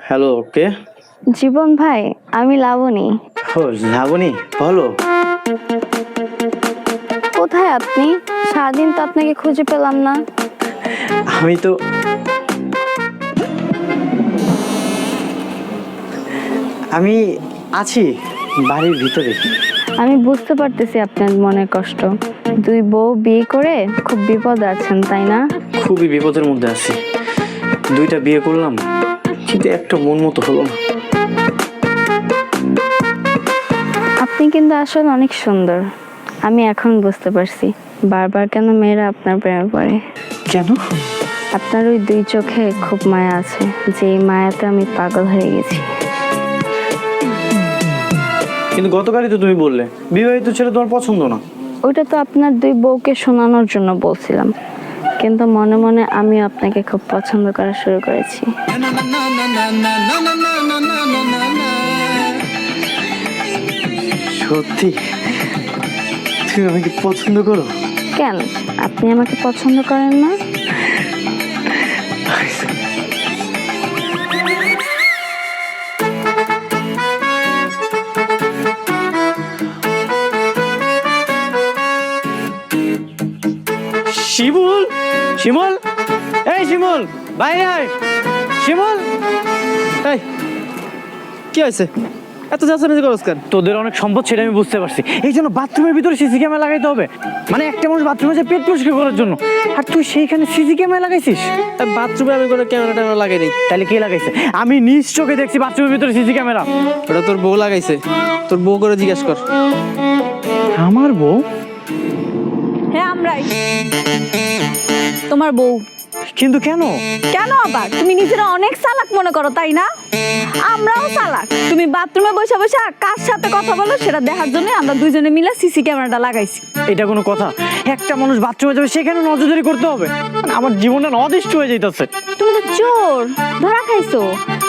Hello, কে? জীবন ভাই, আমি লাবণী। ও লাবণী, বলো। কোথায় আপনি? সারাদিন তো আপনাকে খুঁজে পেলাম না। আমি তো আমি আছি বাড়ির ভিতরে। আমি বুঝতে পারতেছি আপনার মনের কষ্ট। দুই বউ বিয়ে করে খুব বিপদে আছেন, তাই না? খুবই বিপদের মধ্যে আছি। দুইটা বিয়ে করলাম, কিন্তু একটা মন মতো হলো না। আপনি কিন্তু আসলে অনেক সুন্দর। আমি এখন বুঝতে পারছি বারবার কেন মেয়েরা আপনার প্রেমে পড়ে। কেন? আপনার ওই দুই চোখে খুব মায়া আছে, যে মায়াতে আমি পাগল হয়ে গেছি। কিন্তু গতকালই তো তুমি বললে বিবাহিত ছেলে তোমার পছন্দ না। ওইটা তো আপনার দুই বউকে শোনানোর জন্য বলছিলাম, কিন্তু মনে মনে আমি আপনাকে খুব পছন্দ করা শুরু করেছি। সত্যি তুমি আমাকে পছন্দ করো? কেন, আপনি আমাকে পছন্দ করেন না? শিমুল, শিমুল, এই শিমুল, বাইরে আয়। শিমুল, এই কি হয়েছে? এত চাচামেচি করছ কেন? তোদের অনেক সম্পদ সেটা আমি বুঝতে পারছি। এই জন্য বাথরুমের ভিতরে সিসি ক্যামেরা লাগাইতে হবে। মানে একটা মানুষ বাথরুমে যে পেট পরিষ্কার করার জন্য, আর তুই সেইখানে সিসি ক্যামেরা লাগাইছিস? বাথরুমে আমি কোনো ক্যামেরা ট্যামেরা লাগাইনি। তাহলে কে লাগাইছে? আমি নিজ চোখে দেখছি বাথরুমের ভিতরে সিসি ক্যামেরা। ওটা তোর বউ লাগাইছে। তোর বউ করে জিজ্ঞেস কর। আমার বউ? হ্যাঁ আমরাই তোমার বউ। কিন্তু কেন? কেন আবার? তুমি নিজেরা অনেক চালাক মনে করো, তাই না? আমরাও চালাক। তুমি বাথরুমে বসে বসে কার সাথে কথা বলো সেটা দেখার জন্য আমরা দুইজনে মিলে সিসি ক্যামেরাটা লাগাইছি। এটা কোনো কথা? একটা মানুষ বাথরুমে যাবে সেখানে নজরদারি করতে হবে? মানে আমার জীবনটা অদৃষ্ট হয়ে যাইতেছে। তুমি তো চোর, ধরা খাইছো।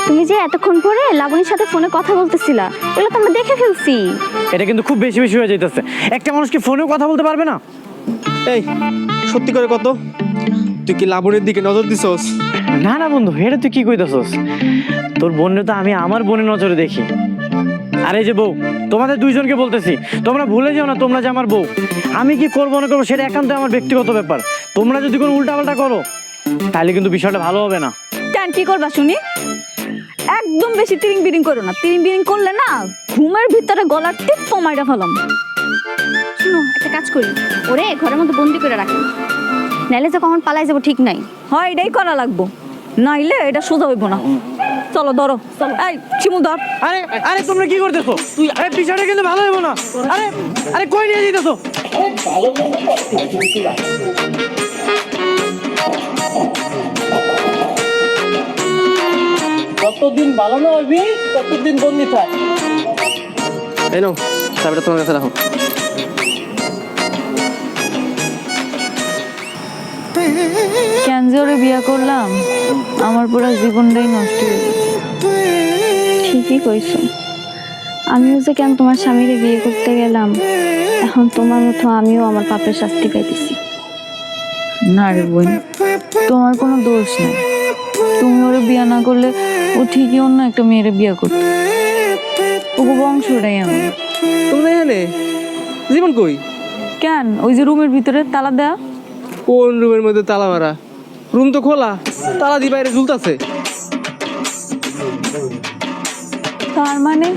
তুমি যে এতক্ষণ পরে লাবণীর সাথে ফোনে কথা বলতেছিলা, এগুলো তো আমরা দেখে ফেলছি। এটা কিন্তু খুব বেশি বেশি হয়ে যাইতেছে। একটা মানুষ কি ফোনেও কথা বলতে পারবে না? এই সত্যি করে কত, তুই কি লাবণীর দিকে নজর দিছস? না না বন্ধু, এটা তুই কি কইতাছস? তোর বোনের তো আমি আমার বোনের নজরে দেখি। আর এই যে বউ, তোমাদের দুইজনকে বলতেছি, তোমরা ভুলে যাও না তোমরা যে আমার বউ। আমি কি করবো না করবো সেটা একান্ত আমার ব্যক্তিগত ব্যাপার। তোমরা যদি কোনো উল্টাপাল্টা করো তাহলে কিন্তু বিষয়টা ভালো হবে না। কেন, কি করবা শুনি? একদম বেশি তিরিং বিরিং করো না। তিরিং বিরিং করলে না ঘুমের ভিতরে গলার টিপ মাইরা ফেলাম। শুনো, একটা কাজ করি, ওরে ঘরের মধ্যে বন্দি করে রাখি, নাইলে যে কখন পালাই যাবো ঠিক নাই। হয় এটাই করা লাগবো, নাইলে এটা সোজা হইব না। চলো ধরো, এই শিমুল ধর। আরে আরে তোমরা কি করতেছো? তুই আরে বিষয়টা কিন্তু ভালো হবে না। আরে আরে কই নিয়ে যেতেছো? কতদিন ভালো না হইবি ততদিন বন্দি থাক। এই নাও চাবিটা তোমার কাছে রাখো। কেন যে ওরে বিয়া করলাম, আমার পুরো জীবনটাই নষ্ট হয়ে গেছে। ঠিকই কইছো, আমিও যে কেন তোমার স্বামীকে বিয়ে করতে গেলাম, এখন তোমার মতো আমিও আমার পাপের শাস্তি পাইতেছি। না রে বোন, তোমার কোনো দোষ নেই। তুমি ওরে বিয়া না করলে ও ঠিকই অন্য একটা মেয়েরে বিয়া করতো। ওকে বংশটাই এমন। তোমরা এখানে জীবন কই? কেন, ওই যে রুমের ভিতরে তালা দেয়া। কোন রুমের মধ্যে তালা মারা? রুম তো খোলা, তালা দিয়ে বাইরে ঝুলতাছে। তার মানে